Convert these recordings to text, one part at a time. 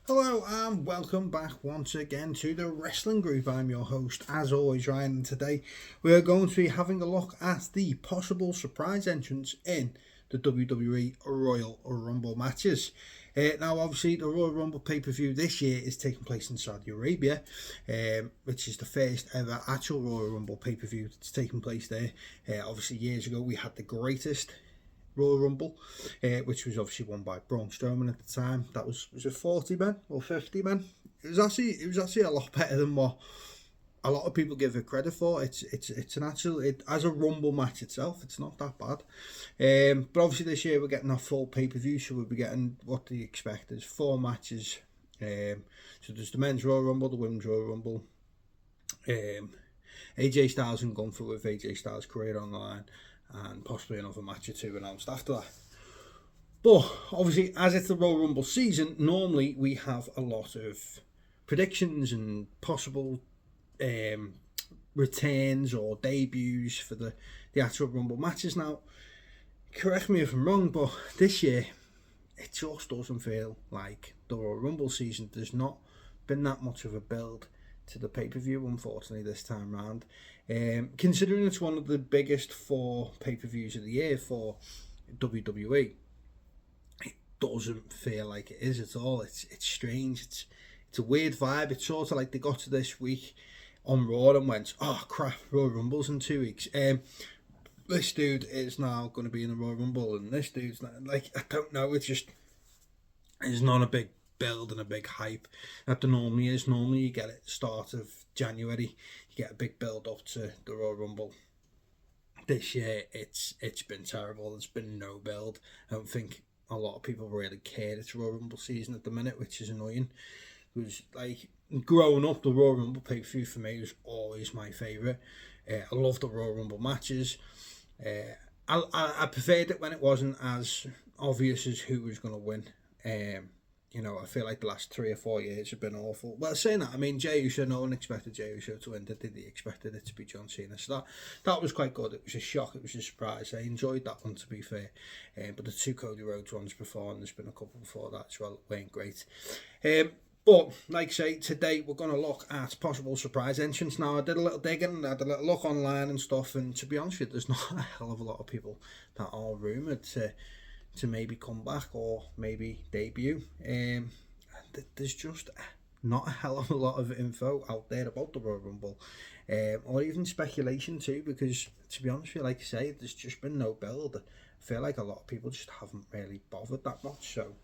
Hello and welcome back once again to the Wrestling Group. I'm your host, as always, Ryan, and today we are going to be having a look at the possible surprise entrants in the WWE Royal Rumble matches. Now, obviously, the Royal Rumble pay-per-view this year is taking place in Saudi Arabia, which is the first ever actual Royal Rumble pay-per-view that's taking place there. Obviously, years ago, we had the greatest Royal Rumble, which was obviously won by Braun Strowman at the time. That was it 40 men or 50 men? It was actually a lot better than what a lot of people give it credit for. It's an actual, as a Rumble match itself, it's not that bad. But obviously this year we're getting a full pay-per-view, so we'll be getting what do you expect is 4 matches. So there's the men's Royal Rumble, the women's Royal Rumble, AJ Styles and Gunther with AJ Styles' career on the line, and possibly another match or two announced after that. But obviously, as it's the Royal Rumble season, normally we have a lot of predictions and possible returns or debuts for the actual Rumble matches. Now, correct me if I'm wrong, but this year it just doesn't feel like the Royal Rumble season. There's not been that much of a build to the pay-per-view, unfortunately, this time round. Considering it's one of the biggest 4 pay-per-views of the year for WWE, it doesn't feel like it is at all. It's strange. It's a weird vibe. It's sort of like they got to this week on Raw and went, oh crap, Royal Rumble's in 2 weeks. This dude is now going to be in the Royal Rumble, and this dude's not, like, I don't know. It's not a big build and a big hype that there normally is. Normally you get it at the start of January, you get a big build up to the Royal Rumble. This year it's been terrible. There's been no build. I don't think a lot of people really care it's Royal Rumble season at the minute, which is annoying. It was like, growing up, the Royal Rumble pay-per-view for me was always my favourite. I love the Royal Rumble matches. I preferred it when it wasn't as obvious as who was going to win. I feel like the last 3 or 4 years have been awful. Well, saying that, I mean, Jey Uso, no one expected Jey Uso to win. Did they? Expected it to be John Cena. So that was quite good. It was a shock. It was a surprise. I enjoyed that one, to be fair. But the 2 Cody Rhodes ones before, and there's been a couple before that as well, weren't great. But, like I say, today we're going to look at possible surprise entrants. Now, I did a little digging, I had a little look online and stuff, and to be honest with you, there's not a hell of a lot of people that are rumoured to maybe come back or maybe debut. There's just not a hell of a lot of info out there about the Royal Rumble, or even speculation too, because to be honest with you, like I say, there's just been no build. I feel like a lot of people just haven't really bothered that much. So,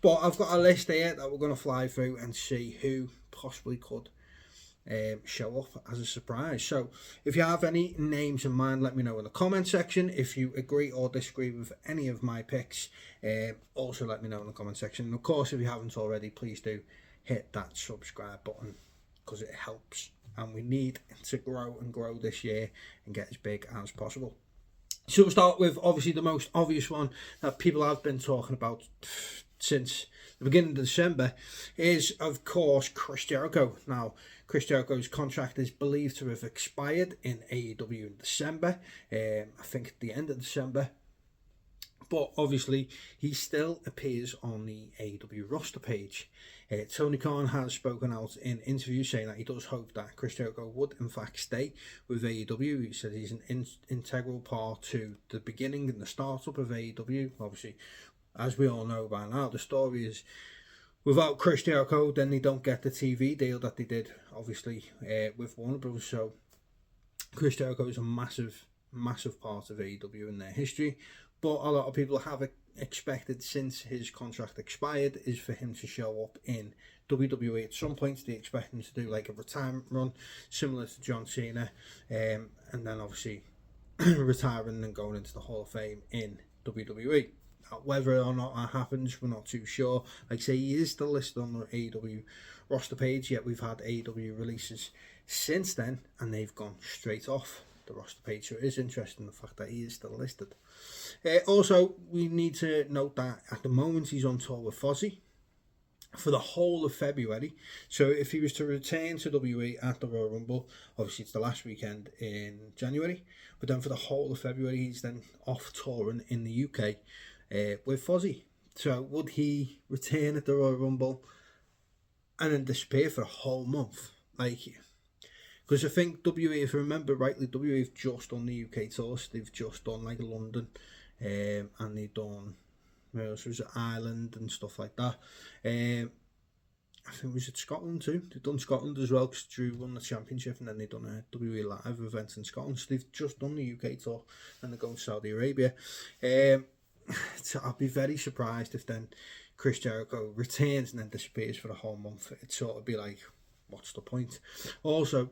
but I've got a list here that we're going to fly through and see who possibly could show up as a surprise. So if you have any names in mind, let me know in the comment section. If you agree or disagree with any of my picks, also let me know in the comment section. And of course, if you haven't already, please do hit that subscribe button, because it helps, and we need to grow and grow this year and get as big as possible. So we'll start with obviously the most obvious one that people have been talking about since the beginning of December is, of course, Chris Jericho. Now, Chris Jericho's contract is believed to have expired in AEW in December, I think at the end of December. But obviously, he still appears on the AEW roster page. Tony Khan has spoken out in interviews saying that he does hope that Chris Jericho would in fact stay with AEW. He said he's an integral part to the beginning and the startup of AEW. Obviously, as we all know by now, the story is without Chris Jericho, then they don't get the TV deal that they did, obviously, with Warner Bros. So Chris Jericho is a massive part of AEW in their history. But a lot of people have expected, since his contract expired, is for him to show up in WWE at some point. They expect him to do like a retirement run similar to John Cena, and then obviously retiring and going into the Hall of Fame in WWE. Whether or not that happens, we're not too sure. Like I say, he is still listed on the AEW roster page, yet we've had AEW releases since then, and they've gone straight off the roster page. So it is interesting, the fact that he is still listed. Also, we need to note that at the moment he's on tour with Fozzy for the whole of February. So if he was to return to WWE at the Royal Rumble, obviously it's the last weekend in January, but then for the whole of February he's then off touring in the UK with Fozzy. So would he return at the Royal Rumble? and then disappear for a whole month. Like, because I think WWE, if I remember rightly, WWE have just done the UK tour. So they've just done like London, and they've done, where else was it, Ireland and stuff like that. I think was it Scotland too. They've done Scotland as well because Drew won the championship, and then they've done a WWE live event in Scotland. So they've just done the UK tour, and they're going to Saudi Arabia. So I'd be very surprised if then Chris Jericho returns and then disappears for a whole month. It'd sort of be like, what's the point? Also,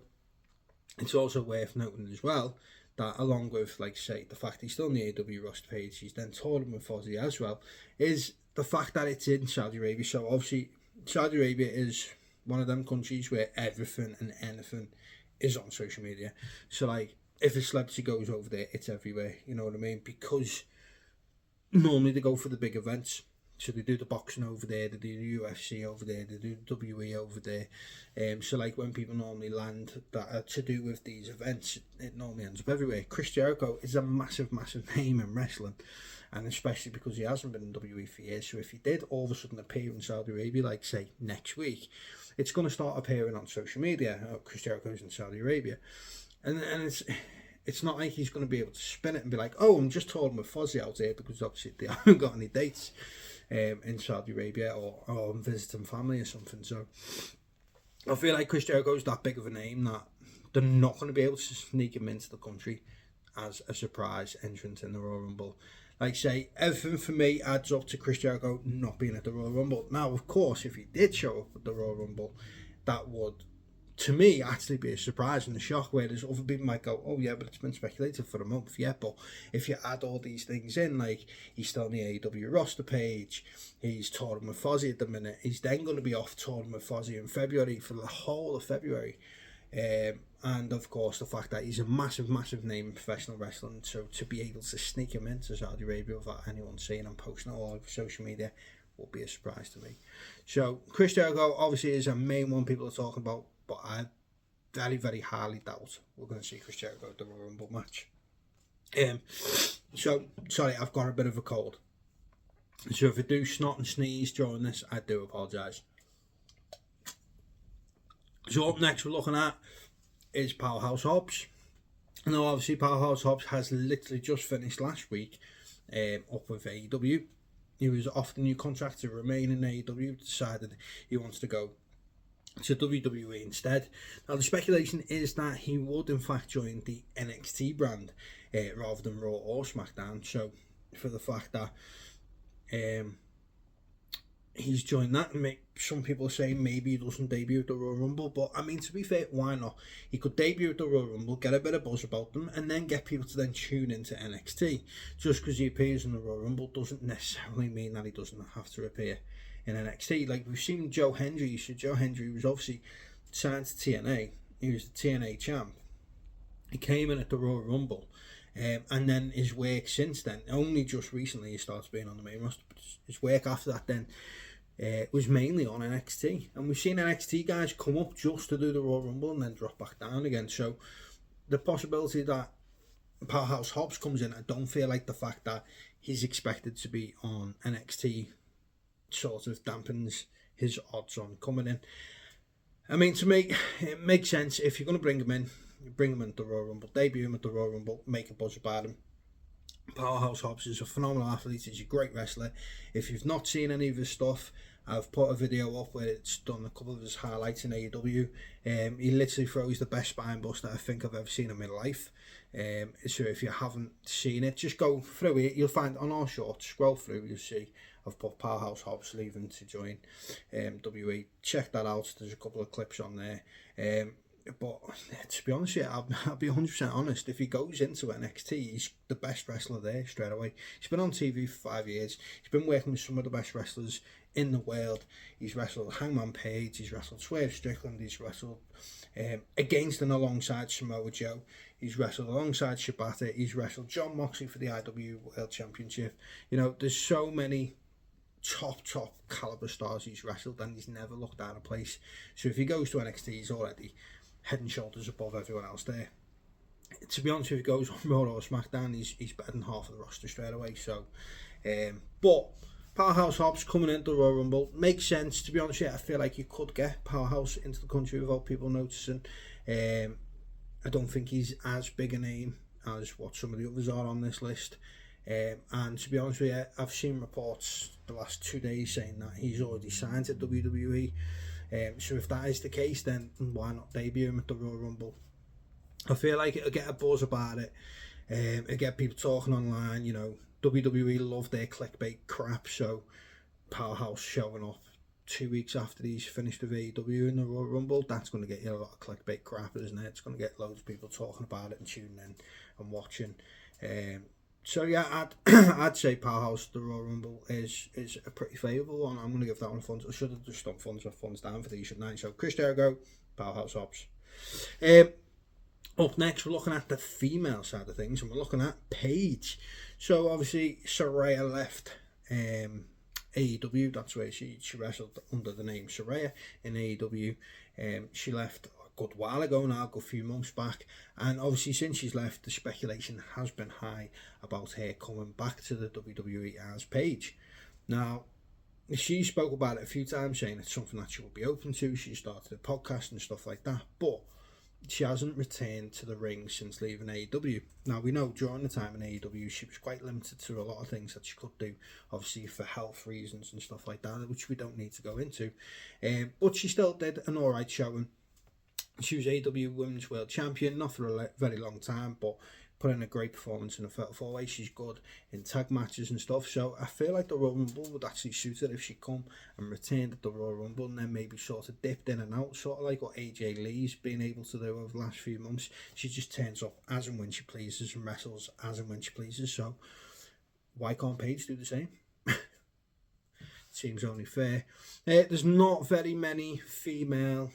it's also worth noting as well that along with, like, say, the fact he's still on the AW roster page, he's then touring with Fozzy as well, is the fact that it's in Saudi Arabia. So obviously Saudi Arabia is one of them countries where everything and anything is on social media. So like, if a celebrity goes over there, it's everywhere, you know what I mean? Because normally they go for the big events. So they do the boxing over there, they do the UFC over there, they do the WWE over there. So like when people normally land that are to do with these events, it normally ends up everywhere. Chris Jericho is a massive, massive name in wrestling, and especially because he hasn't been in WWE for years. So if he did all of a sudden appear in Saudi Arabia, like say next week, it's going to start appearing on social media. Oh, Chris Jericho's in Saudi Arabia, and it's not like he's going to be able to spin it and be like, oh, I'm just touring with Fozzy out here, because obviously they haven't got any dates in Saudi Arabia, or I'm visiting family or something. So I feel like Chris Jericho's that big of a name that they're not going to be able to sneak him into the country as a surprise entrant in the Royal Rumble. Like say, everything for me adds up to Chris Jericho not being at the Royal Rumble. Now, of course, if he did show up at the Royal Rumble, that would, to me, actually be a surprise and a shock, whereas other people might go, oh yeah, but it's been speculated for a month. Yeah, but if you add all these things in, like he's still on the AEW roster page, he's touring with Fozzy at the minute, he's then going to be off touring with Fozzy in February for the whole of February. And of course the fact that he's a massive, massive name in professional wrestling, so to be able to sneak him into Saudi Arabia without anyone seeing him posting it all over social media will be a surprise to me. So Chris Jericho obviously is a main one people are talking about, but I very, very highly doubt we're going to see Chris Jericho at the Royal Rumble match. So sorry, I've got a bit of a cold, so if I do snot and sneeze during this, I do apologise. So up next we're looking at is Powerhouse Hobbs. Now obviously Powerhouse Hobbs has literally just finished last week up with AEW. He was offered a new contract to remain in AEW, decided he wants to go to WWE instead. Now the speculation is that he would in fact join the NXT brand rather than Raw or SmackDown. So for the fact that he's joined that, and make some people say maybe he doesn't debut at the Royal Rumble, but I mean, to be fair, why not? He could debut at the Royal Rumble, get a bit of buzz about them, and then get people to then tune into NXT. Just because he appears in the Royal Rumble doesn't necessarily mean that he doesn't have to appear in NXT. Like we've seen Joe Hendry. So Joe Hendry was obviously signed to TNA. He was the TNA champ. He came in at the Royal Rumble, and then his work since then, only just recently he started being on the main roster, but his work after that then was mainly on NXT. And we've seen NXT guys come up just to do the Royal Rumble and then drop back down again. So the possibility that Powerhouse Hobbs comes in, I don't feel like the fact that he's expected to be on NXT sort of dampens his odds on coming in. I mean, to me, it makes sense. If you're going to bring him in, you bring him into the Royal Rumble, debut him at the Royal Rumble, make a buzz about him. Powerhouse Hobbs is a phenomenal athlete. He's a great wrestler. If you've not seen any of his stuff, I've put a video up where it's done a couple of his highlights in AEW. He literally throws the best spine buster I think I've ever seen in my life. So if you haven't seen it, just go through it. You'll find on our shorts, scroll through, you'll see I've put Powerhouse Hobbs leaving to join WWE. Check that out. There's a couple of clips on there. But to be honest, yeah, I'll be 100% honest. If he goes into NXT, he's the best wrestler there straight away. He's been on TV for 5 years. He's been working with some of the best wrestlers in the world. He's wrestled Hangman Page. He's wrestled Swerve Strickland. He's wrestled against and alongside Samoa Joe. He's wrestled alongside Shibata. He's wrestled John Moxley for the IW World Championship. You know, there's so many top caliber stars he's wrestled, and he's never looked out of place. So if he goes to NXT, he's already head and shoulders above everyone else there. To be honest, if he goes on Raw or SmackDown, he's better than half of the roster straight away. So, but Powerhouse Hobbs coming into the Royal Rumble makes sense. To be honest with you, I feel like you could get Powerhouse into the country without people noticing. I don't think he's as big a name as what some of the others are on this list. And to be honest with you, I've seen reports the last 2 days saying that he's already signed to WWE. So if that is the case, then why not debut him at the Royal Rumble? I feel like it'll get a buzz about it. It'll get people talking online. You know, WWE love their clickbait crap, so Powerhouse showing up 2 weeks after he's finished with AEW in the Royal Rumble, that's going to get you a lot of clickbait crap, isn't it? It's going to get loads of people talking about it and tuning in and watching. So yeah, I'd say Powerhouse the Royal Rumble is a pretty favourable one. I'm going to give that one funds. I should have just done funds down for these, shouldn't I? So Chris Jericho, Powerhouse Hobbs. Up next, we're looking at the female side of things, and we're looking at Paige. So obviously, Saraya left AEW. That's where she wrestled under the name Saraya in AEW. She left a good while ago now, a good few months back, and obviously since she's left, the speculation has been high about her coming back to the WWE as Paige. Now, she spoke about it a few times, saying it's something that she would be open to. She started a podcast and stuff like that, but she hasn't returned to the ring since leaving AEW. Now, we know during the time in AEW, she was quite limited to a lot of things that she could do, obviously for health reasons and stuff like that, which we don't need to go into. But she still did an alright showing. She was AEW Women's World Champion, not for a very long time, but put in a great performance in a fatal four-way. She's good in tag matches and stuff, so I feel like the Royal Rumble would actually suit her if she come and returned at the Royal Rumble and then maybe sort of dipped in and out, sort of like what AJ Lee's been able to do over the last few months. She just turns up as and when she pleases and wrestles as and when she pleases, so why can't Paige do the same? Seems only fair. There's not very many female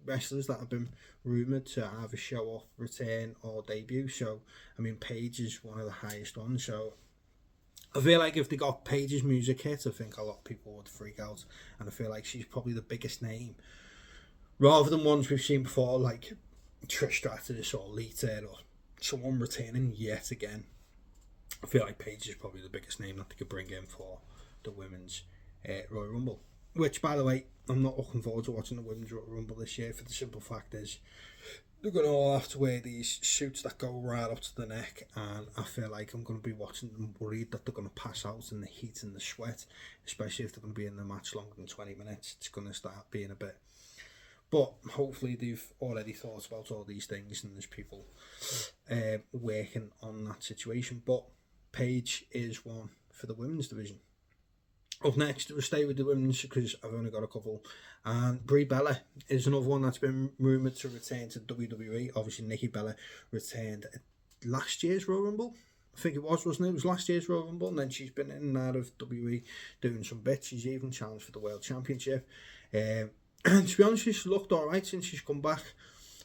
wrestlers that have been rumoured to either show up, return or debut, so I mean Paige is one of the highest ones, so I feel like if they got Paige's music hit, I think a lot of people would freak out, and I feel like she's probably the biggest name rather than ones we've seen before like Trish Stratus or Lita or someone returning yet again. I feel like Paige is probably the biggest name that they could bring in for the women's Royal Rumble. Which, by the way, I'm not looking forward to watching the Women's Royal Rumble this year, for the simple fact is they're going to all have to wear these suits that go right up to the neck, and I feel like I'm going to be watching them worried that they're going to pass out in the heat and the sweat, especially if they're going to be in the match longer than 20 minutes. It's going to start being a bit... But hopefully they've already thought about all these things and there's people working on that situation. But Paige is one for the women's division. Up next, we'll stay with the women's because I've only got a couple. And Brie Bella is another one that's been rumoured to return to WWE. Obviously, Nikki Bella returned at last year's Royal Rumble. I think it was, wasn't it? It was last year's Royal Rumble. And then she's been in and out of WWE doing some bits. She's even challenged for the World Championship. And to be honest, she's looked alright since she's come back.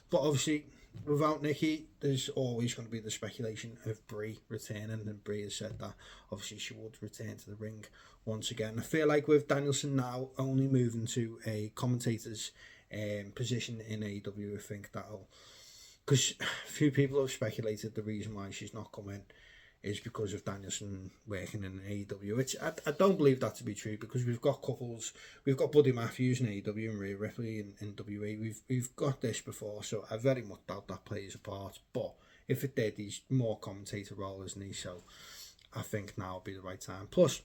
But obviously, without Nikki, there's always going to be the speculation of Brie returning, and Brie has said that obviously she would return to the ring once again. I feel like with Danielson now only moving to a commentator's position in AEW, I think that'll... Because a few people have speculated the reason why she's not coming is because of Danielson working in AEW, which I don't believe that to be true, because we've got couples, we've got Buddy Matthews in AEW and Rhea Ripley in WWE, we've got this before, so I very much doubt that plays a part, but if it did, he's more commentator role, isn't he? So I think now would be the right time. Plus,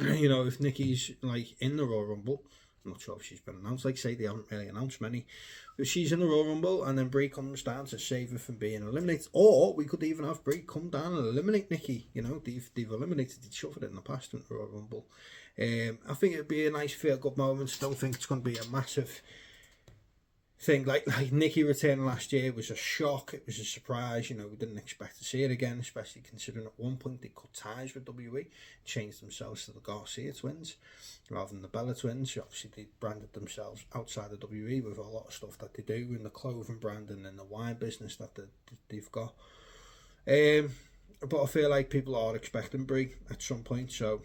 you know, if Nikki's like in the Royal Rumble, I'm not sure if she's been announced. Like I say, they haven't really announced many. But she's in the Royal Rumble, and then Brie comes down to save her from being eliminated. Or we could even have Brie come down and eliminate Nikki. You know, they've eliminated each other in the past in the Royal Rumble. I think it'd be a nice feel-good moment. I don't think it's going to be a massive thing. Like Nikki returning last year was a shock. It was a surprise. You know, we didn't expect to see it again, especially considering at one point they cut ties with WWE, changed themselves to the Garcia twins rather than the Bella twins. Obviously, they branded themselves outside of WWE with a lot of stuff that they do in the clothing brand and in the wine business that they've got. But I feel like people are expecting Brie at some point, so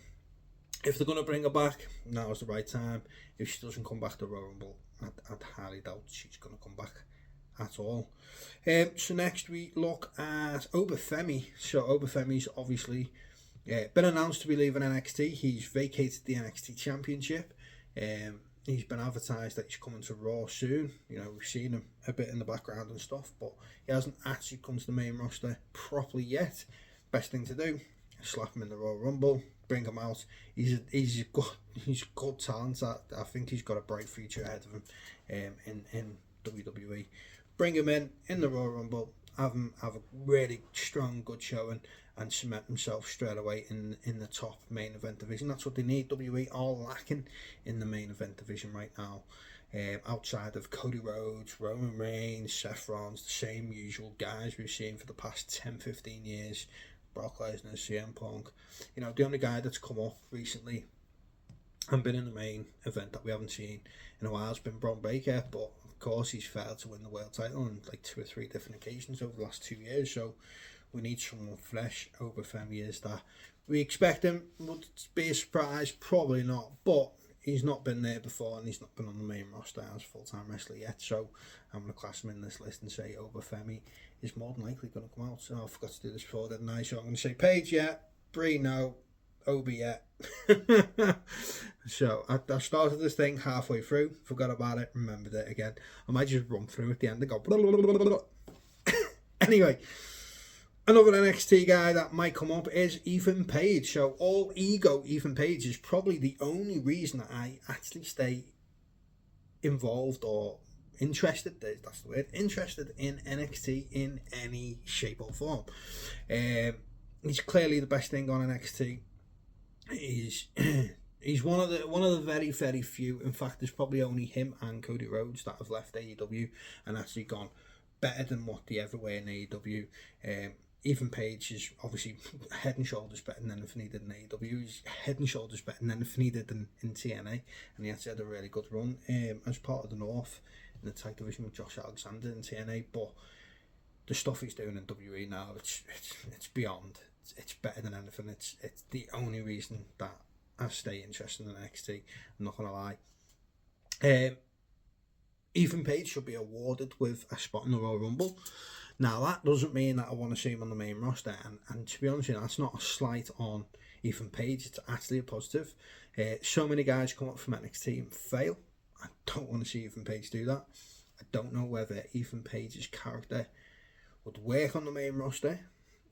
if they're going to bring her back, now's the right time. If she doesn't come back to Royal Rumble, I'd highly doubt she's going to come back at all. So next we look at Obafemi. So Obafemi's obviously Been announced to be leaving NXT. He's vacated the NXT Championship. He's been advertised that he's coming to Raw soon. You know, we've seen him a bit in the background and stuff, but he hasn't actually come to the main roster properly yet. Best thing to do, slap him in the Royal Rumble, bring him out. He's good talent. I think he's got a bright future ahead of him in WWE. Bring him in the Royal Rumble, have a really strong, good showing, and cement himself straight away in the top main event division. That's what they need. WWE are lacking in the main event division right now. Outside of Cody Rhodes, Roman Reigns, Seth Rollins, the same usual guys we've seen for the past 10-15 years. Brock Lesnar, CM Punk. You know, the only guy that's come up recently and been in the main event that we haven't seen in a while has been Braun Breaker, but of course he's failed to win the world title on like 2 or 3 different occasions over the last 2 years, so we need someone fresh. Over 5 years that we expect him. Would be a surprise? Probably not, but he's not been there before and he's not been on the main roster as a full-time wrestler yet, so I'm going to class him in this list and say Oba Femi is more than likely going to come out. So I forgot to do this before, didn't I? So I'm going to say Paige, yeah. Brie, no. Obi, yeah. So I started this thing halfway through, forgot about it, remembered it again. I might just run through at the end and go blah, blah, blah, blah, blah. Anyway, another NXT guy that might come up is Ethan Page. So all ego Ethan Page is probably the only reason that I actually stay involved or interested, that's the word, interested in NXT in any shape or form. He's clearly the best thing on NXT. He's one of the very, very few. In fact, there's probably only him and Cody Rhodes that have left AEW and actually gone better than what they ever were in AEW. Ethan Page is obviously head and shoulders better than anything he did in AEW. He's head and shoulders better than anything he did in TNA, and he actually had a really good run as part of the North in the tag division with Josh Alexander in TNA. But the stuff he's doing in WWE now, it's beyond. It's better than anything. It's the only reason that I stay interested in NXT. I'm not gonna lie. Ethan Page should be awarded with a spot in the Royal Rumble. Now that doesn't mean that I want to see him on the main roster, and to be honest with you, that's not a slight on Ethan Page. It's actually a positive. So many guys come up from NXT and fail. I don't want to see Ethan Page do that. I don't know whether Ethan Page's character would work on the main roster.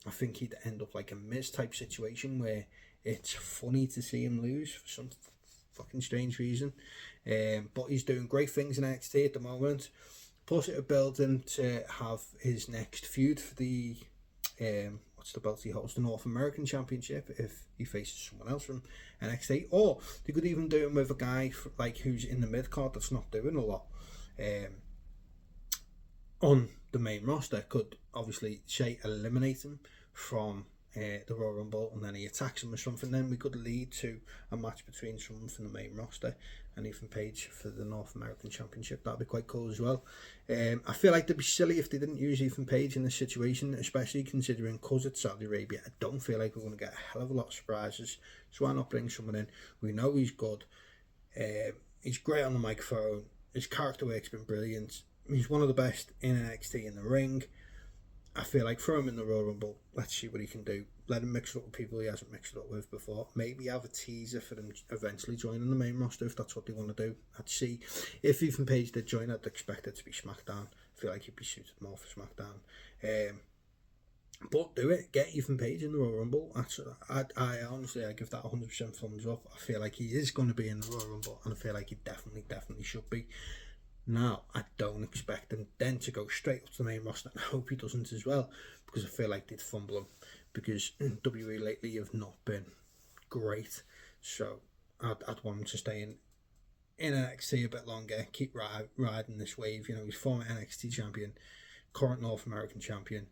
I think he'd end up like a Miz type situation where it's funny to see him lose for some fucking strange reason. But he's doing great things in NXT at the moment. Plus it would build him to have his next feud for the what's the belt he holds, the North American Championship, if he faces someone else from NXT. Or they could even do him with a guy like who's in the mid card that's not doing a lot on the main roster. Could obviously say eliminate him from the Royal Rumble and then he attacks him or something. Then we could lead to a match between someone from the main roster and Ethan Page for the North American Championship. That'd be quite cool as well. I feel like they'd be silly if they didn't use Ethan Page in this situation, especially considering because it's Saudi Arabia. I don't feel like we're going to get a hell of a lot of surprises, so why not bring someone in? We know he's good. He's great on the microphone. His character work's been brilliant. He's one of the best in NXT in the ring. I feel like throw him in the Royal Rumble. Let's see what he can do. Let him mix it up with people he hasn't mixed it up with before. Maybe have a teaser for him eventually joining the main roster if that's what they want to do. I'd see if Ethan Page did join, I'd expect it to be SmackDown. I feel like he'd be suited more for SmackDown. But do it. Get Ethan Page in the Royal Rumble. I honestly, I give that 100% thumbs up. I feel like he is going to be in the Royal Rumble, and I feel like he definitely should be. Now, I don't expect him then to go straight up to the main roster, and I hope he doesn't as well, because I feel like they'd fumble him, because WWE lately have not been great. So I'd want him to stay in NXT a bit longer, keep riding this wave. You know, he's former NXT champion, current North American champion,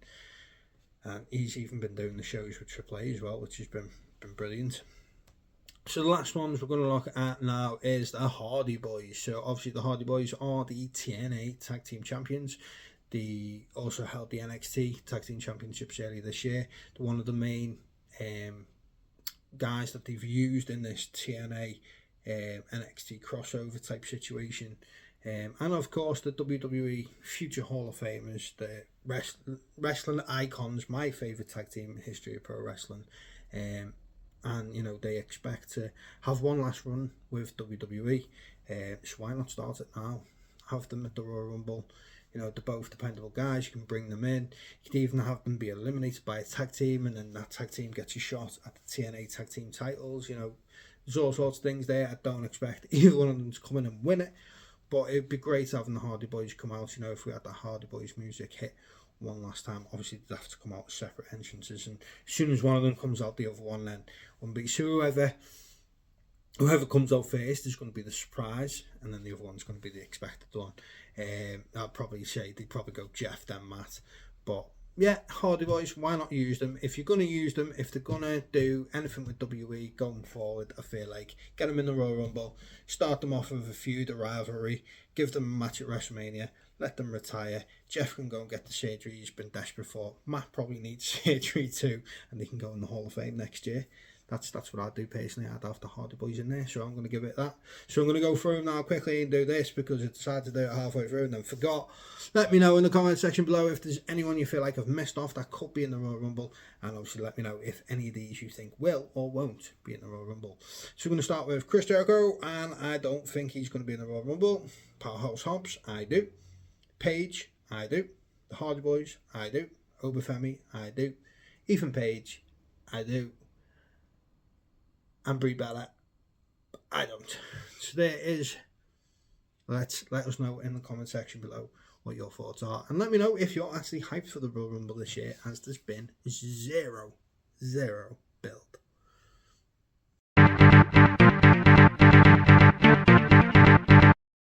and he's even been doing the shows with Triple A as well, which has been brilliant. So the last ones we're going to look at now is the Hardy Boys. So obviously the Hardy Boys are the TNA Tag Team Champions. They also held the NXT Tag Team Championships earlier this year. They're one of the main guys that they've used in this TNA NXT crossover type situation. And of course the WWE Future Hall of Famers, the wrestling icons, my favourite tag team in history of pro wrestling. and you know they expect to have one last run with WWE. So why not start it now? Have them at the Royal Rumble. You know, they're both dependable guys. You can bring them in. You can even have them be eliminated by a tag team, and then that tag team gets a shot at the TNA tag team titles. You know, there's all sorts of things there. I don't expect either one of them to come in and win it, but it'd be great having the Hardy Boys come out. You know, if we had the Hardy Boys music hit one last time, obviously they'd have to come out as separate entrances, and as soon as one of them comes out, the other one then won't be. So whoever comes out first is going to be the surprise, and then the other one's going to be the expected one. I'd probably say they'd probably go Jeff then Matt, but yeah, Hardy Boys, why not use them? If you're going to use them, if they're going to do anything with WWE going forward, I feel like get them in the Royal Rumble, start them off with a feud, a rivalry, give them a match at WrestleMania, let them retire. Jeff can go and get the surgery he's been desperate for. Matt probably needs surgery too, and they can go in the Hall of Fame next year. That's what I'd do personally. I'd have the Hardy Boys in there, so I'm going to give it that. So I'm going to go through them now quickly and do this because I decided to do it halfway through and then forgot. Let me know in the comment section below if there's anyone you feel like I've missed off that could be in the Royal Rumble, and obviously let me know if any of these you think will or won't be in the Royal Rumble. So we're going to start with Chris Jericho, and I don't think he's going to be in the Royal Rumble. Powerhouse Hobbs, I do. Paige, I do. The Hardy Boys, I do. Obafemi, I do. Ethan Page, I do. And Brie Bella, I don't. So there is. Let us know in the comment section below what your thoughts are, and let me know if you're actually hyped for the Royal Rumble this year, as there's been zero